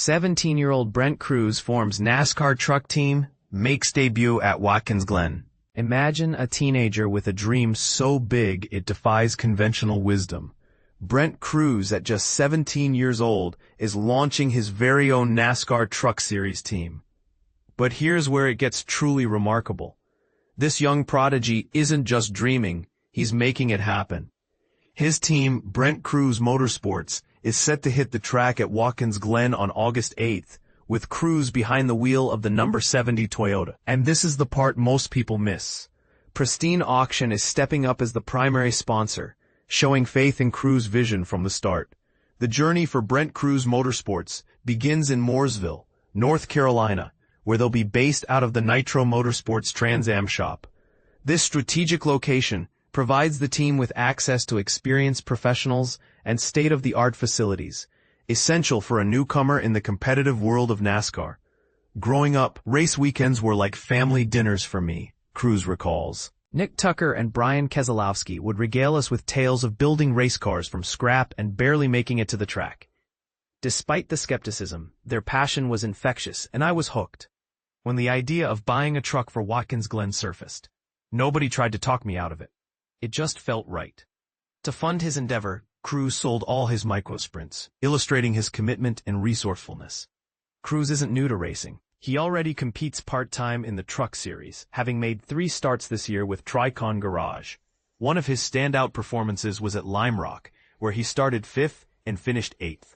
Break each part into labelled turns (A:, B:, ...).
A: 17-year-old Brent Crews forms NASCAR truck team, makes debut at Watkins Glen. Imagine a teenager with a dream so big it defies conventional wisdom. Brent Crews, at just 17 years old, is launching his very own NASCAR Truck Series team. But here's where it gets truly remarkable. This young prodigy isn't just dreaming, he's making it happen. His team, Brent Crews Motorsports, is set to hit the track at Watkins Glen on August 8th, with Crews behind the wheel of the number 70 Toyota. And this is the part most people miss. Pristine Auction is stepping up as the primary sponsor, showing faith in Crews' vision from the start. The journey for Brent Crews Motorsports begins in Mooresville, North Carolina, where they'll be based out of the Nitro Motorsports Trans Am shop. This strategic location provides the team with access to experienced professionals and state-of-the-art facilities, essential for a newcomer in the competitive world of NASCAR. Growing up, race weekends were like family dinners for me, Crews recalls. Nick Tucker and Brian Keselowski would regale us with tales of building race cars from scrap and barely making it to the track. Despite the skepticism, their passion was infectious, and I was hooked. When the idea of buying a truck for Watkins Glen surfaced, nobody tried to talk me out of it. It just felt right. To fund his endeavor, Crews sold all his microsprints, illustrating his commitment and resourcefulness. Crews isn't new to racing. He already competes part-time in the Truck Series, having made 3 starts this year with Tricon Garage. One of his standout performances was at Lime Rock, where he started 5th and finished 8th.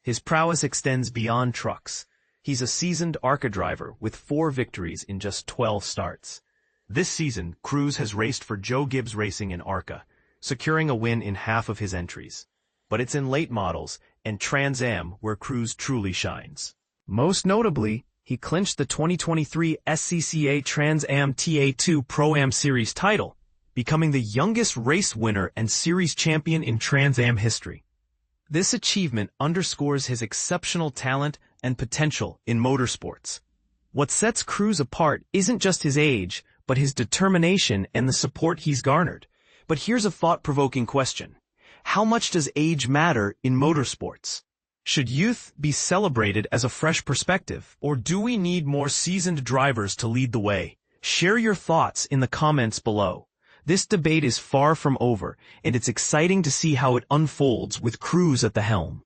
A: His prowess extends beyond trucks. He's a seasoned ARCA driver with 4 victories in just 12 starts. This season, Crews has raced for Joe Gibbs Racing in ARCA, securing a win in half of his entries. But it's in late models and Trans Am where Crews truly shines. Most notably, he clinched the 2023 SCCA Trans Am TA2 Pro-Am Series title, becoming the youngest race winner and series champion in Trans Am history. This achievement underscores his exceptional talent and potential in motorsports. What sets Crews apart isn't just his age, but his determination and the support he's garnered. But here's a thought-provoking question. How much does age matter in motorsports? Should youth be celebrated as a fresh perspective, or do we need more seasoned drivers to lead the way? Share your thoughts in the comments below. This debate is far from over, and it's exciting to see how it unfolds with Crews at the helm.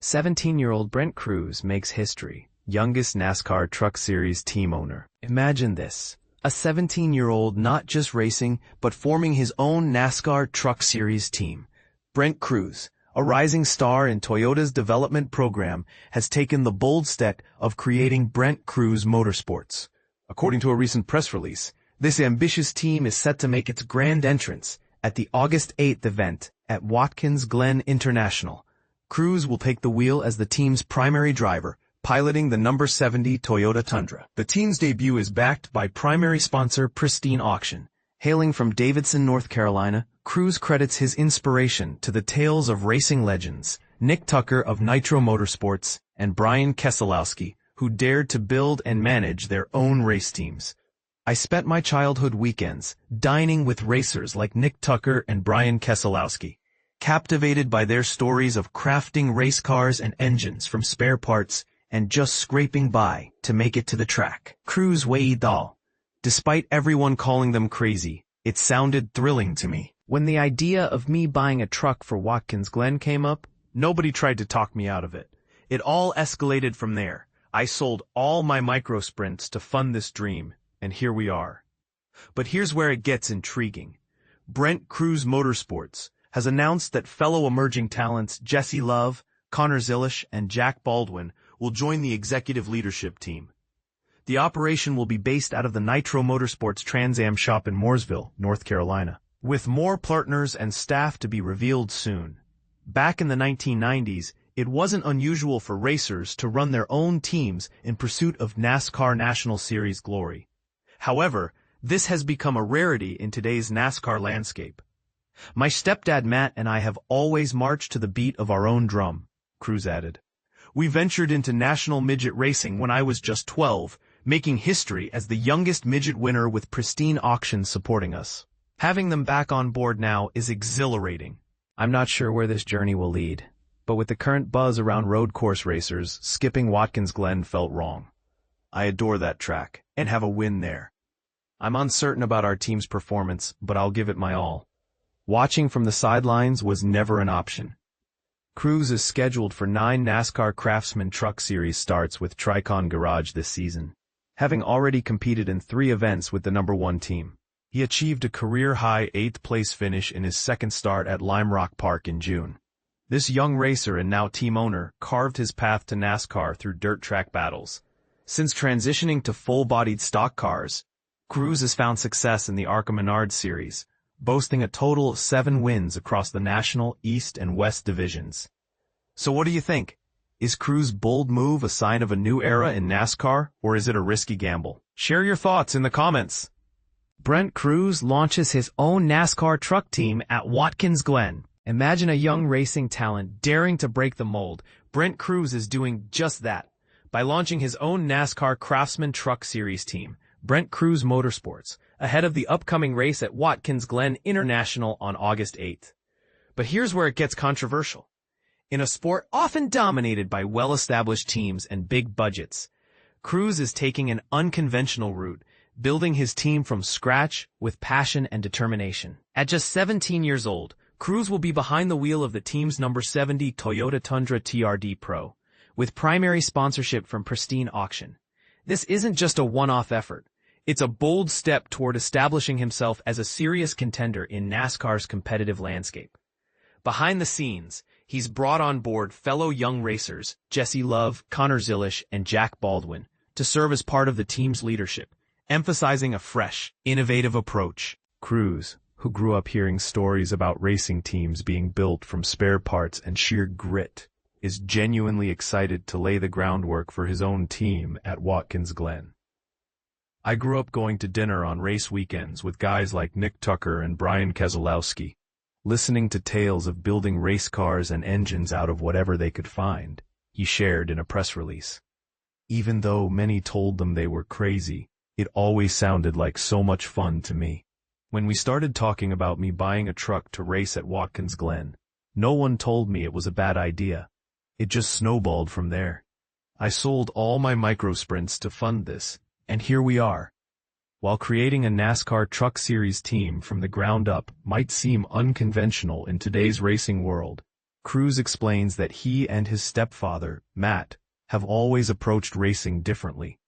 A: 17-year-old Brent Crews makes history, youngest NASCAR Truck Series team owner. Imagine this. A 17-year-old not just racing, but forming his own NASCAR Truck Series team. Brent Crews, a rising star in Toyota's development program, has taken the bold step of creating Brent Crews Motorsports. According to a recent press release, this ambitious team is set to make its grand entrance at the August 8th event at Watkins Glen International. Crews will take the wheel as the team's primary driver, piloting the number 70 Toyota Tundra. The team's debut is backed by primary sponsor Pristine Auction. Hailing from Davidson, North Carolina, Crews credits his inspiration to the tales of racing legends, Nick Tucker of Nitro Motorsports and Brian Keselowski, who dared to build and manage their own race teams. I spent my childhood weekends dining with racers like Nick Tucker and Brian Keselowski, captivated by their stories of crafting race cars and engines from spare parts and just scraping by to make it to the track. Crews weighed all. Despite everyone calling them crazy, it sounded thrilling to me. When the idea of me buying a truck for Watkins Glen came up, nobody tried to talk me out of it. It all escalated from there. I sold all my microsprints to fund this dream, and here we are. But here's where it gets intriguing. Brent Crews Motorsports has announced that fellow emerging talents Jesse Love, Connor Zilish, and Jack Baldwin will join the executive leadership team. The operation will be based out of the Nitro Motorsports Trans Am shop in Mooresville, North Carolina, with more partners and staff to be revealed soon. Back in the 1990s, it wasn't unusual for racers to run their own teams in pursuit of NASCAR National Series glory. However, this has become a rarity in today's NASCAR landscape. My stepdad Matt and I have always marched to the beat of our own drum, Crews added. We ventured into national midget racing when I was just 12, making history as the youngest midget winner with Pristine Auction supporting us. Having them back on board now is exhilarating. I'm not sure where this journey will lead, but But with the current buzz around road course racers, skipping Watkins Glen felt wrong. I adore that track, and have a win there. I'm uncertain about our team's performance, but I'll give it my all. Watching from the sidelines was never an option. Crews is scheduled for 9 NASCAR Craftsman Truck Series starts with Tricon Garage this season, having already competed in 3 events with the #1 team. He achieved a career-high 8th-place finish in his second start at Lime Rock Park in June. This young racer and now team owner carved his path to NASCAR through dirt track battles. Since transitioning to full-bodied stock cars, Crews has found success in the ARCA Series, boasting a total of 7 wins across the National, East, and West divisions. So what do you think? Is Crews' bold move a sign of a new era in NASCAR, or is it a risky gamble? Share your thoughts in the comments. Brent Crews launches his own NASCAR truck team at Watkins Glen. Imagine a young racing talent daring to break the mold. Brent Crews is doing just that. By launching his own NASCAR Craftsman Truck Series team, Brent Crews Motorsports, ahead of the upcoming race at Watkins Glen International on August 8th. But here's where it gets controversial. In a sport often dominated by well-established teams and big budgets, Crews is taking an unconventional route, building his team from scratch with passion and determination. At just 17 years old, Crews will be behind the wheel of the team's number 70 Toyota Tundra TRD Pro, with primary sponsorship from Pristine Auction. This isn't just a one-off effort. It's a bold step toward establishing himself as a serious contender in NASCAR's competitive landscape. Behind the scenes, he's brought on board fellow young racers Jesse Love, Connor Zilisch, and Jack Baldwin to serve as part of the team's leadership, emphasizing a fresh, innovative approach. Crews, who grew up hearing stories about racing teams being built from spare parts and sheer grit, is genuinely excited to lay the groundwork for his own team at Watkins Glen. I grew up going to dinner on race weekends with guys like Nick Tucker and Brian Keselowski, listening to tales of building race cars and engines out of whatever they could find, he shared in a press release. Even though many told them they were crazy, it always sounded like so much fun to me. When we started talking about me buying a truck to race at Watkins Glen, no one told me it was a bad idea. It just snowballed from there. I sold all my micro sprints to fund this, and here we are. While creating a NASCAR Truck Series team from the ground up might seem unconventional in today's racing world, Crews explains that he and his stepfather, Matt, have always approached racing differently.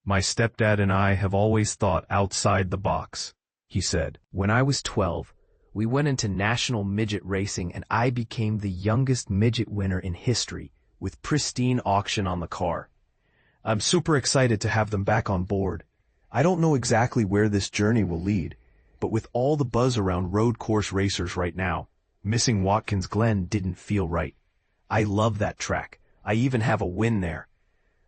A: My stepdad and I have always thought outside the box, he said. When I was 12, we went into national midget racing and I became the youngest midget winner in history with Pristine Auction on the car. I'm super excited to have them back on board. I don't know exactly where this journey will lead, but with all the buzz around road course racers right now, missing Watkins Glen didn't feel right. I love that track. I even have a win there.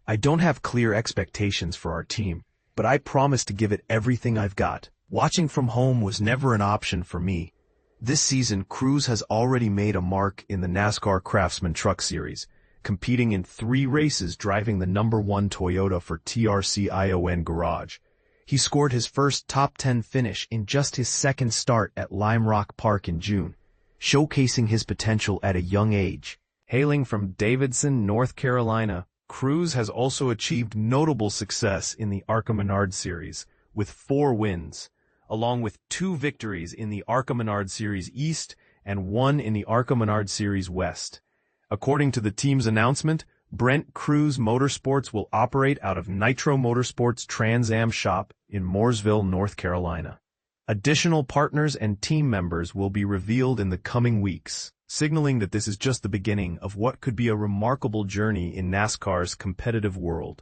A: I don't have clear expectations for our team, but I promise to give it everything I've got. Watching from home was never an option for me. This season, Crews has already made a mark in the NASCAR Craftsman Truck Series, competing in 3 races driving the #1 Toyota for TRCION Garage. He scored his first top 10 finish in just his second start at Lime Rock Park in June, showcasing his potential at a young age. Hailing from Davidson, North Carolina, Crews has also achieved notable success in the ARCA Series, with 4 wins, along with 2 victories in the ARCA Series East and 1 in the ARCA Series West. According to the team's announcement, Brent Crews Motorsports will operate out of Nitro Motorsports Trans Am shop in Mooresville, North Carolina. Additional partners and team members will be revealed in the coming weeks, signaling that this is just the beginning of what could be a remarkable journey in NASCAR's competitive world.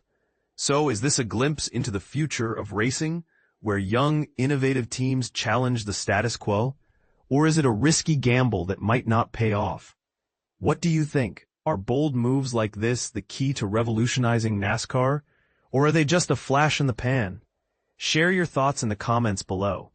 A: So, is this a glimpse into the future of racing, where young, innovative teams challenge the status quo? Or is it a risky gamble that might not pay off? What do you think? Are bold moves like this the key to revolutionizing NASCAR? Or are they just a flash in the pan? Share your thoughts in the comments below.